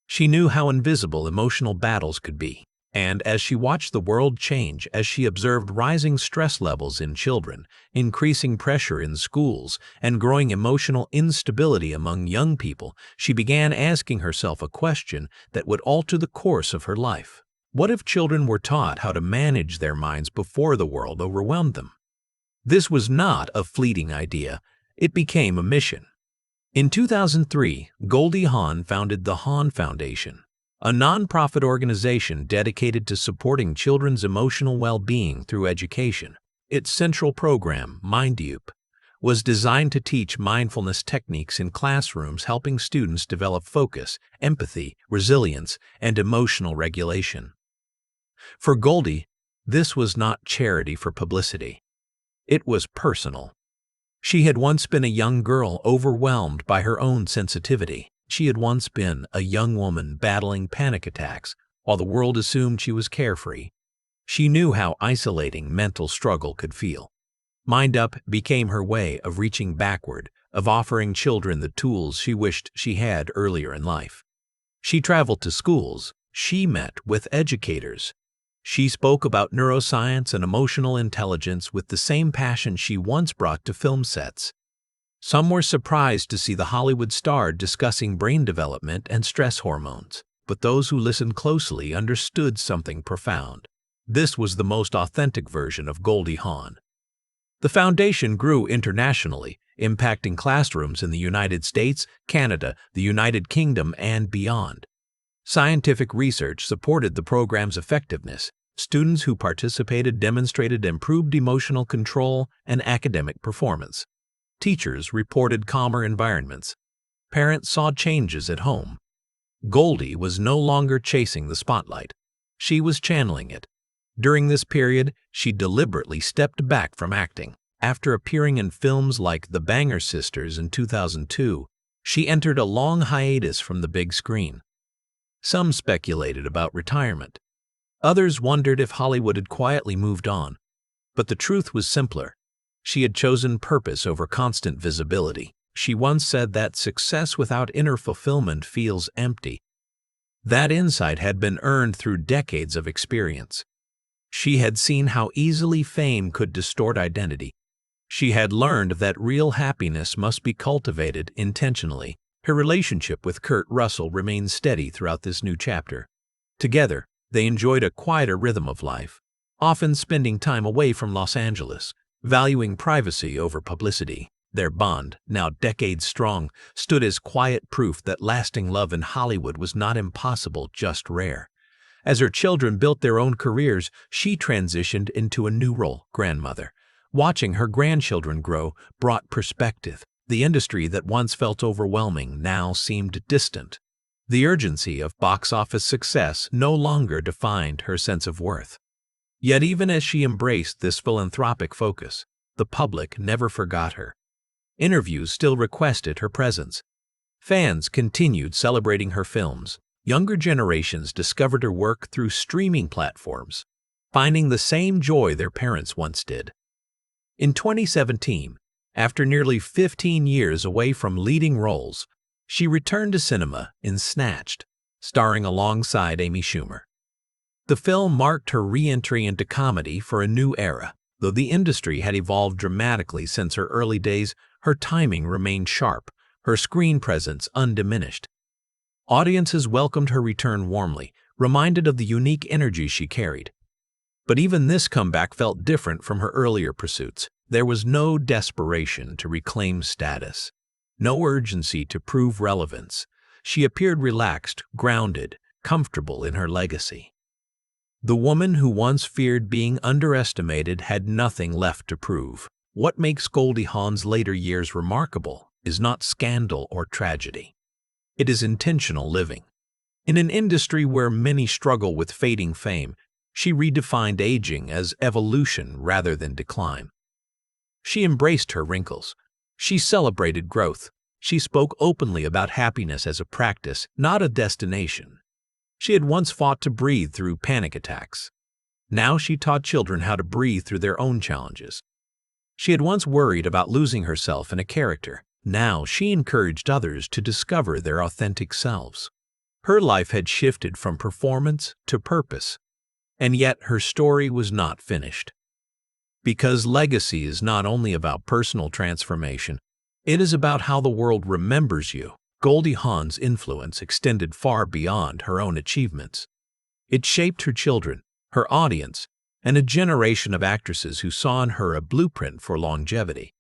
She knew how invisible emotional battles could be. And as she watched the world change, as she observed rising stress levels in children, increasing pressure in schools, and growing emotional instability among young people, she began asking herself a question that would alter the course of her life. What if children were taught how to manage their minds before the world overwhelmed them? This was not a fleeting idea. It became a mission. In 2003, Goldie Hawn founded the Hawn Foundation, a nonprofit organization dedicated to supporting children's emotional well-being through education. Its central program, MindUp, was designed to teach mindfulness techniques in classrooms, helping students develop focus, empathy, resilience, and emotional regulation. For Goldie, this was not charity for publicity. It was personal. She had once been a young girl overwhelmed by her own sensitivity. She had once been a young woman battling panic attacks while the world assumed she was carefree. She knew how isolating mental struggle could feel. MindUp became her way of reaching backward, of offering children the tools she wished she had earlier in life. She traveled to schools. She met with educators. She spoke about neuroscience and emotional intelligence with the same passion she once brought to film sets. Some were surprised to see the Hollywood star discussing brain development and stress hormones, but those who listened closely understood something profound. This was the most authentic version of Goldie Hawn. The foundation grew internationally, impacting classrooms in the United States, Canada, the United Kingdom, and beyond. Scientific research supported the program's effectiveness. Students who participated demonstrated improved emotional control and academic performance. Teachers reported calmer environments. Parents saw changes at home. Goldie was no longer chasing the spotlight. She was channeling it. During this period, she deliberately stepped back from acting. After appearing in films like The Banger Sisters in 2002, she entered a long hiatus from the big screen. Some speculated about retirement. Others wondered if Hollywood had quietly moved on. But the truth was simpler. She had chosen purpose over constant visibility. She once said that success without inner fulfillment feels empty. That insight had been earned through decades of experience. She had seen how easily fame could distort identity. She had learned that real happiness must be cultivated intentionally. Her relationship with Kurt Russell remained steady throughout this new chapter. Together, they enjoyed a quieter rhythm of life, often spending time away from Los Angeles, valuing privacy over publicity. Their bond, now decades strong, stood as quiet proof that lasting love in Hollywood was not impossible, just rare. As her children built their own careers, she transitioned into a new role, grandmother. Watching her grandchildren grow brought perspective. The industry that once felt overwhelming now seemed distant. The urgency of box office success no longer defined her sense of worth. Yet even as she embraced this philanthropic focus, the public never forgot her. Interviews still requested her presence. Fans continued celebrating her films. Younger generations discovered her work through streaming platforms, finding the same joy their parents once did. In 2017, after nearly 15 years away from leading roles, she returned to cinema in Snatched, starring alongside Amy Schumer. The film marked her re-entry into comedy for a new era. Though the industry had evolved dramatically since her early days, her timing remained sharp, her screen presence undiminished. Audiences welcomed her return warmly, reminded of the unique energy she carried. But even this comeback felt different from her earlier pursuits. There was no desperation to reclaim status, no urgency to prove relevance. She appeared relaxed, grounded, comfortable in her legacy. The woman who once feared being underestimated had nothing left to prove. What makes Goldie Hawn's later years remarkable is not scandal or tragedy. It is intentional living. In an industry where many struggle with fading fame, she redefined aging as evolution rather than decline. She embraced her wrinkles. She celebrated growth. She spoke openly about happiness as a practice, not a destination. She had once fought to breathe through panic attacks. Now she taught children how to breathe through their own challenges. She had once worried about losing herself in a character. Now she encouraged others to discover their authentic selves. Her life had shifted from performance to purpose, and yet her story was not finished. Because legacy is not only about personal transformation, it is about how the world remembers you. Goldie Hawn's influence extended far beyond her own achievements. It shaped her children, her audience, and a generation of actresses who saw in her a blueprint for longevity.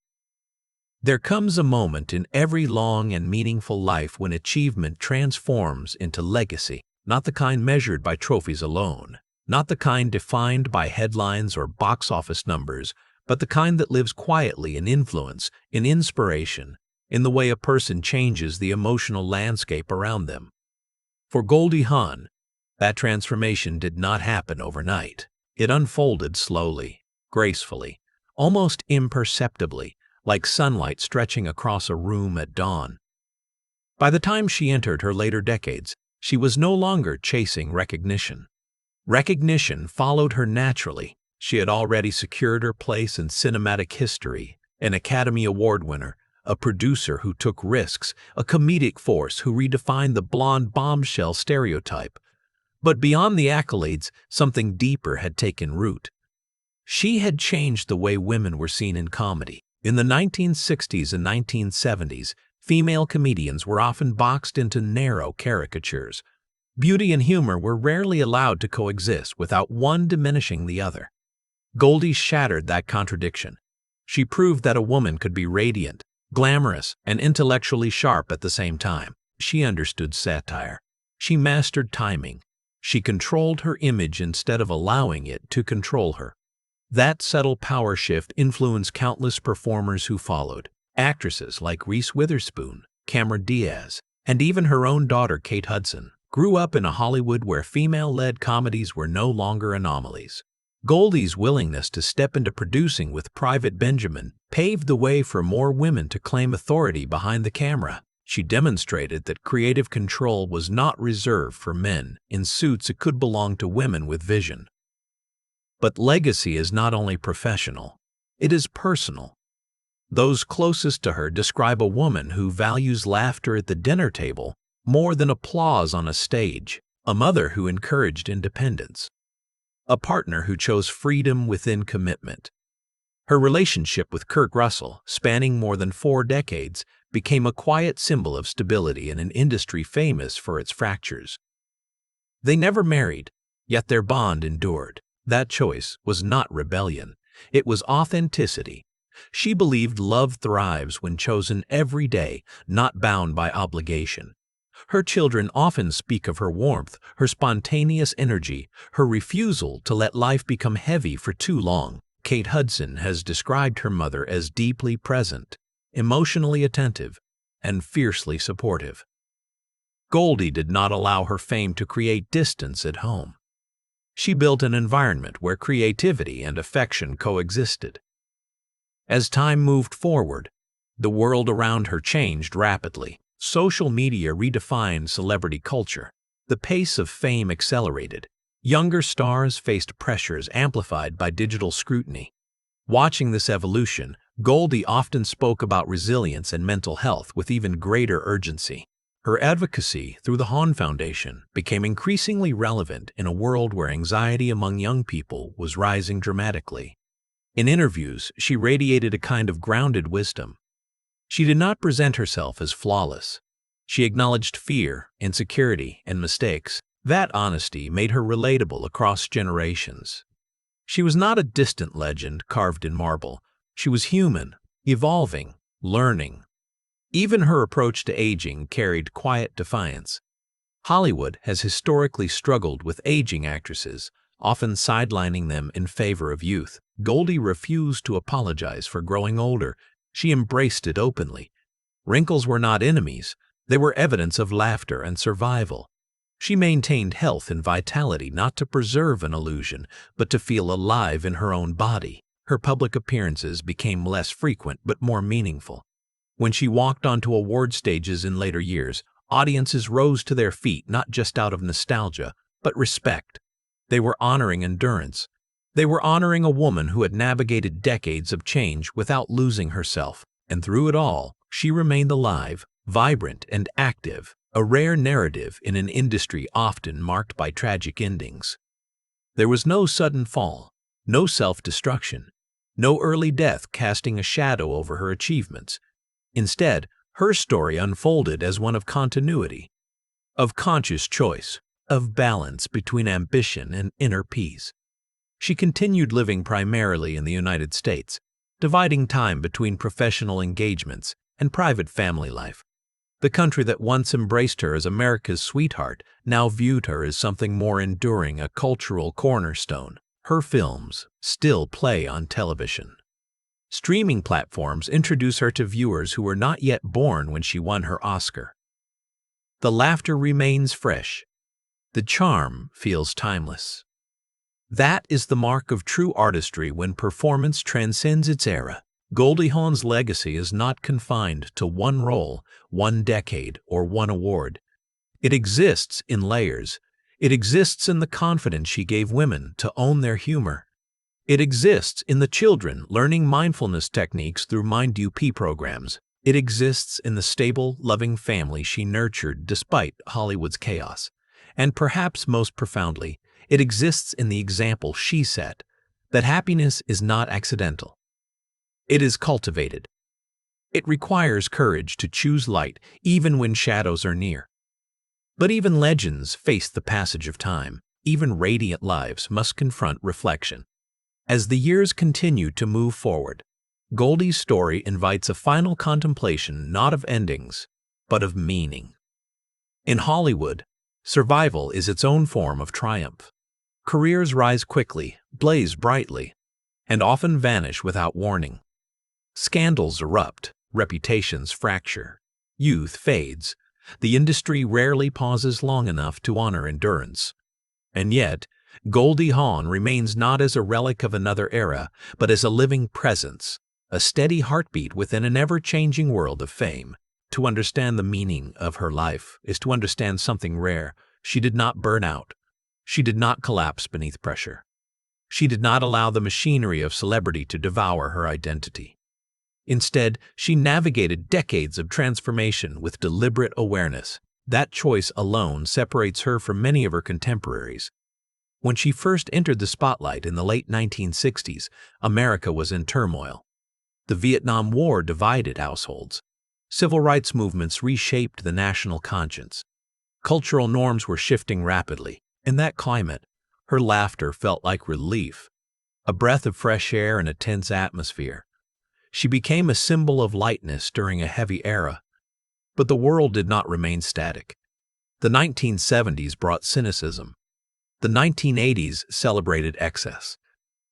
There comes a moment in every long and meaningful life when achievement transforms into legacy, not the kind measured by trophies alone, not the kind defined by headlines or box office numbers, but the kind that lives quietly in influence, in inspiration, in the way a person changes the emotional landscape around them. For Goldie Hawn, that transformation did not happen overnight. It unfolded slowly, gracefully, almost imperceptibly, like sunlight stretching across a room at dawn. By the time she entered her later decades, she was no longer chasing recognition. Recognition followed her naturally. She had already secured her place in cinematic history, an Academy Award winner, a producer who took risks, a comedic force who redefined the blonde bombshell stereotype. But beyond the accolades, something deeper had taken root. She had changed the way women were seen in comedy. In the 1960s and 1970s, female comedians were often boxed into narrow caricatures. Beauty and humor were rarely allowed to coexist without one diminishing the other. Goldie shattered that contradiction. She proved that a woman could be radiant, glamorous, and intellectually sharp at the same time. She understood satire. She mastered timing. She controlled her image instead of allowing it to control her. That subtle power shift influenced countless performers who followed. Actresses like Reese Witherspoon, Cameron Diaz, and even her own daughter Kate Hudson grew up in a Hollywood where female-led comedies were no longer anomalies. Goldie's willingness to step into producing with Private Benjamin paved the way for more women to claim authority behind the camera. She demonstrated that creative control was not reserved for men in suits. It could belong to women with vision. But legacy is not only professional, it is personal. Those closest to her describe a woman who values laughter at the dinner table more than applause on a stage, a mother who encouraged independence, a partner who chose freedom within commitment. Her relationship with Kurt Russell, spanning more than 4 decades, became a quiet symbol of stability in an industry famous for its fractures. They never married, yet their bond endured. That choice was not rebellion. It was authenticity. She believed love thrives when chosen every day, not bound by obligation. Her children often speak of her warmth, her spontaneous energy, her refusal to let life become heavy for too long. Kate Hudson has described her mother as deeply present. emotionally attentive, and fiercely supportive. Goldie did not allow her fame to create distance at home. She built an environment where creativity and affection coexisted. As time moved forward, the world around her changed rapidly. Social media redefined celebrity culture. The pace of fame accelerated. Younger stars faced pressures amplified by digital scrutiny. Watching this evolution, Goldie often spoke about resilience and mental health with even greater urgency. Her advocacy through the Hawn Foundation became increasingly relevant in a world where anxiety among young people was rising dramatically. In interviews, she radiated a kind of grounded wisdom. She did not present herself as flawless. She acknowledged fear, insecurity, and mistakes. That honesty made her relatable across generations. She was not a distant legend carved in marble. She was human, evolving, learning. Even her approach to aging carried quiet defiance. Hollywood has historically struggled with aging actresses, often sidelining them in favor of youth. Goldie refused to apologize for growing older. She embraced it openly. Wrinkles were not enemies. They were evidence of laughter and survival. She maintained health and vitality not to preserve an illusion, but to feel alive in her own body. Her public appearances became less frequent but more meaningful. When she walked onto award stages in later years, audiences rose to their feet not just out of nostalgia, but respect. They were honoring endurance. They were honoring a woman who had navigated decades of change without losing herself. And through it all, she remained alive, vibrant, and active, a rare narrative in an industry often marked by tragic endings. There was no sudden fall, no self-destruction, no early death casting a shadow over her achievements. Instead, her story unfolded as one of continuity, of conscious choice, of balance between ambition and inner peace. She continued living primarily in the United States, dividing time between professional engagements and private family life. The country that once embraced her as America's sweetheart now viewed her as something more enduring, a cultural cornerstone. Her films still play on television. Streaming platforms introduce her to viewers who were not yet born when she won her Oscar. The laughter remains fresh. The charm feels timeless. That is the mark of true artistry when performance transcends its era. Goldie Hawn's legacy is not confined to one role, one decade, or one award. It exists in layers. It exists in the confidence she gave women to own their humor. It exists in the children learning mindfulness techniques through MindUP programs. It exists in the stable, loving family she nurtured despite Hollywood's chaos. And perhaps most profoundly, it exists in the example she set, that happiness is not accidental. It is cultivated. It requires courage to choose light even when shadows are near. But even legends face the passage of time. Even radiant lives must confront reflection. As the years continue to move forward, Goldie's story invites a final contemplation not of endings, but of meaning. In Hollywood, survival is its own form of triumph. Careers rise quickly, blaze brightly, and often vanish without warning. Scandals erupt, reputations fracture, youth fades. The industry rarely pauses long enough to honor endurance. And yet, Goldie Hawn remains not as a relic of another era, but as a living presence, a steady heartbeat within an ever-changing world of fame. To understand the meaning of her life is to understand something rare. She did not burn out. She did not collapse beneath pressure. She did not allow the machinery of celebrity to devour her identity. Instead, she navigated decades of transformation with deliberate awareness. That choice alone separates her from many of her contemporaries. When she first entered the spotlight in the late 1960s, America was in turmoil. The Vietnam War divided households. Civil rights movements reshaped the national conscience. Cultural norms were shifting rapidly. In that climate, her laughter felt like relief, a breath of fresh air in a tense atmosphere. She became a symbol of lightness during a heavy era. But the world did not remain static. The 1970s brought cynicism. The 1980s celebrated excess.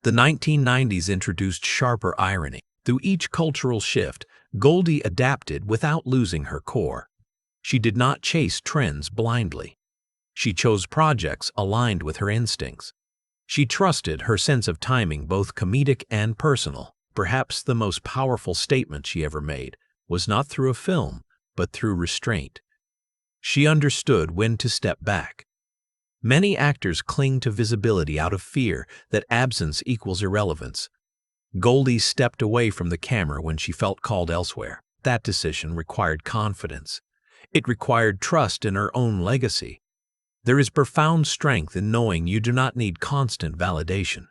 The 1990s introduced sharper irony. Through each cultural shift, Goldie adapted without losing her core. She did not chase trends blindly. She chose projects aligned with her instincts. She trusted her sense of timing, both comedic and personal. Perhaps the most powerful statement she ever made was not through a film, but through restraint. She understood when to step back. Many actors cling to visibility out of fear that absence equals irrelevance. Goldie stepped away from the camera when she felt called elsewhere. That decision required confidence. It required trust in her own legacy. There is profound strength in knowing you do not need constant validation.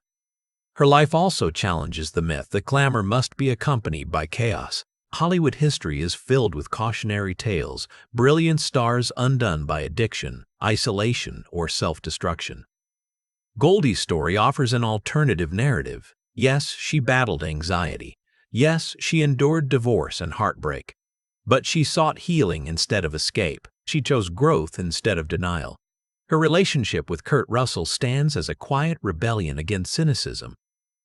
Her life also challenges the myth that glamour must be accompanied by chaos. Hollywood history is filled with cautionary tales, brilliant stars undone by addiction, isolation, or self-destruction. Goldie's story offers an alternative narrative. Yes, she battled anxiety. Yes, she endured divorce and heartbreak. But she sought healing instead of escape. She chose growth instead of denial. Her relationship with Kurt Russell stands as a quiet rebellion against cynicism.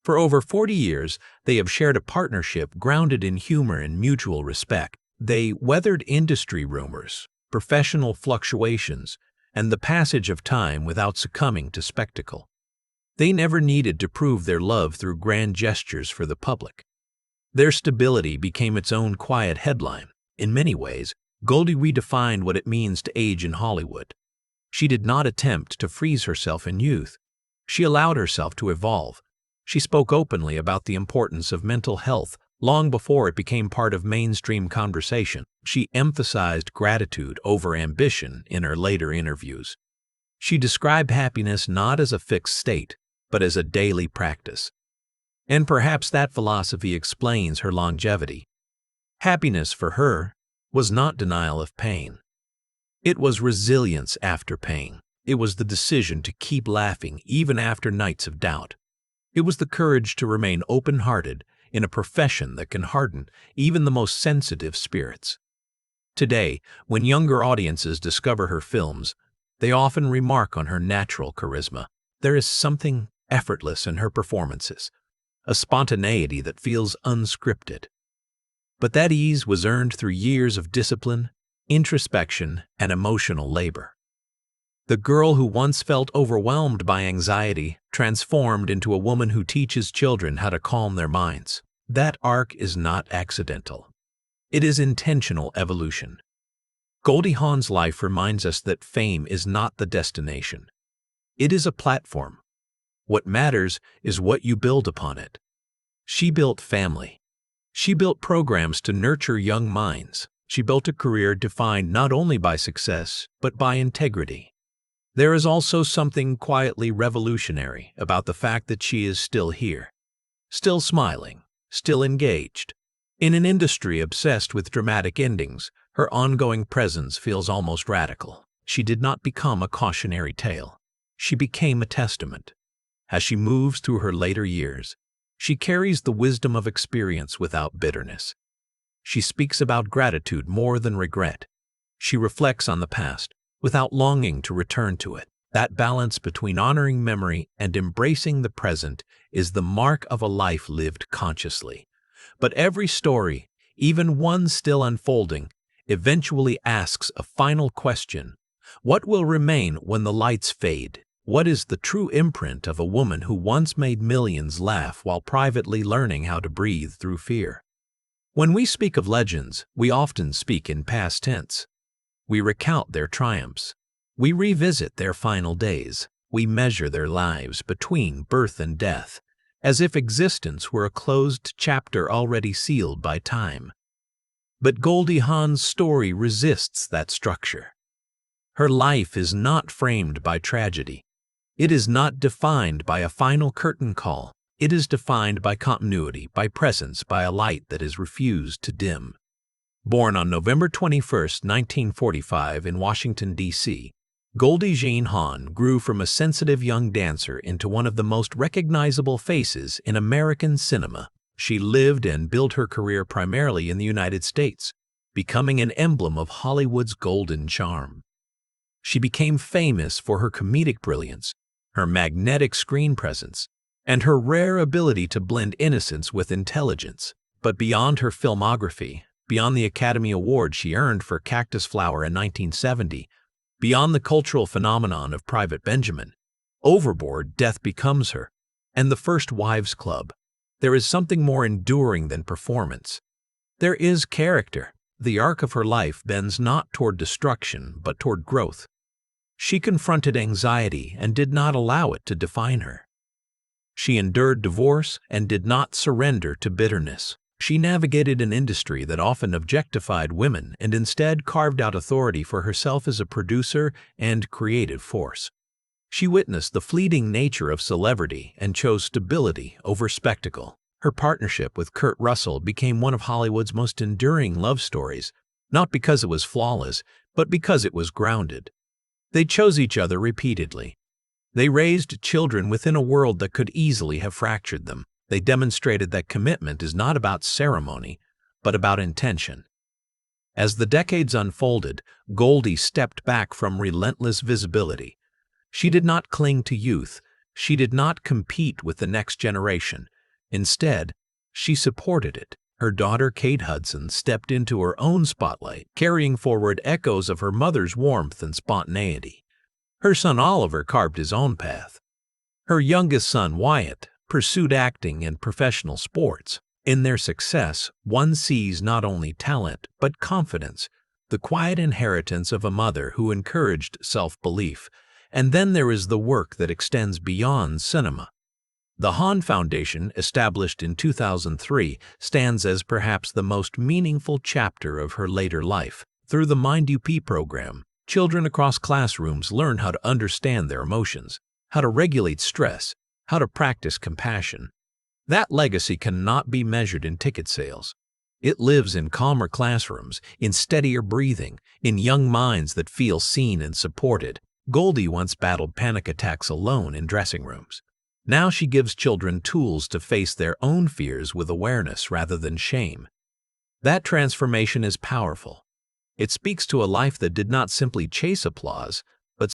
For over 40 years, they have shared a partnership grounded in humor and mutual respect. They weathered industry rumors, professional fluctuations, and the passage of time without succumbing to spectacle. They never needed to prove their love through grand gestures for the public. Their stability became its own quiet headline. In many ways, Goldie redefined what it means to age in Hollywood. She did not attempt to freeze herself in youth. She allowed herself to evolve. She spoke openly about the importance of mental health long before it became part of mainstream conversation. She emphasized gratitude over ambition in her later interviews. She described happiness not as a fixed state, but as a daily practice. And perhaps that philosophy explains her longevity. Happiness for her was not denial of pain. It was resilience after pain. It was the decision to keep laughing even after nights of doubt. It was the courage to remain open-hearted in a profession that can harden even the most sensitive spirits. Today, when younger audiences discover her films, they often remark on her natural charisma. There is something effortless in her performances, a spontaneity that feels unscripted. But that ease was earned through years of discipline, introspection, and emotional labor. The girl who once felt overwhelmed by anxiety transformed into a woman who teaches children how to calm their minds. That arc is not accidental. It is intentional evolution. Goldie Hawn's life reminds us that fame is not the destination. It is a platform. What matters is what you build upon it. She built family. She built programs to nurture young minds. She built a career defined not only by success, but by integrity. There is also something quietly revolutionary about the fact that she is still here, still smiling, still engaged. In an industry obsessed with dramatic endings, her ongoing presence feels almost radical. She did not become a cautionary tale. She became a testament. As she moves through her later years, she carries the wisdom of experience without bitterness. She speaks about gratitude more than regret. She reflects on the past without longing to return to it. That balance between honoring memory and embracing the present is the mark of a life lived consciously. But every story, even one still unfolding, eventually asks a final question. What will remain when the lights fade? What is the true imprint of a woman who once made millions laugh while privately learning how to breathe through fear? When we speak of legends, we often speak in past tense. We recount their triumphs. We revisit their final days. We measure their lives between birth and death, as if existence were a closed chapter already sealed by time. But Goldie Hawn's story resists that structure. Her life is not framed by tragedy. It is not defined by a final curtain call. It is defined by continuity, by presence, by a light that is refused to dim. Born on November 21, 1945 in Washington, D.C., Goldie Hawn grew from a sensitive young dancer into one of the most recognizable faces in American cinema. She lived and built her career primarily in the United States, becoming an emblem of Hollywood's golden charm. She became famous for her comedic brilliance, her magnetic screen presence, and her rare ability to blend innocence with intelligence. But beyond her filmography, beyond the Academy Award she earned for Cactus Flower in 1970, beyond the cultural phenomenon of Private Benjamin, Overboard, Death Becomes Her, and The First Wives Club, there is something more enduring than performance. There is character. The arc of her life bends not toward destruction, but toward growth. She confronted anxiety and did not allow it to define her. She endured divorce and did not surrender to bitterness. She navigated an industry that often objectified women and instead carved out authority for herself as a producer and creative force. She witnessed the fleeting nature of celebrity and chose stability over spectacle. Her partnership with Kurt Russell became one of Hollywood's most enduring love stories, not because it was flawless, but because it was grounded. They chose each other repeatedly. They raised children within a world that could easily have fractured them. They demonstrated that commitment is not about ceremony, but about intention. As the decades unfolded, Goldie stepped back from relentless visibility. She did not cling to youth. She did not compete with the next generation. Instead, she supported it. Her daughter, Kate Hudson, stepped into her own spotlight, carrying forward echoes of her mother's warmth and spontaneity. Her son, Oliver, carved his own path. Her youngest son, Wyatt, pursued acting and professional sports. In their success, one sees not only talent, but confidence, the quiet inheritance of a mother who encouraged self-belief. And then there is the work that extends beyond cinema. The Hawn Foundation, established in 2003, stands as perhaps the most meaningful chapter of her later life. Through the MindUP program, children across classrooms learn how to understand their emotions, how to regulate stress, how to practice compassion. That legacy cannot be measured in ticket sales. It lives in calmer classrooms, in steadier breathing, in young minds that feel seen and supported. Goldie once battled panic attacks alone in dressing rooms. Now she gives children tools to face their own fears with awareness rather than shame. That transformation is powerful. It speaks to a life that did not simply chase applause,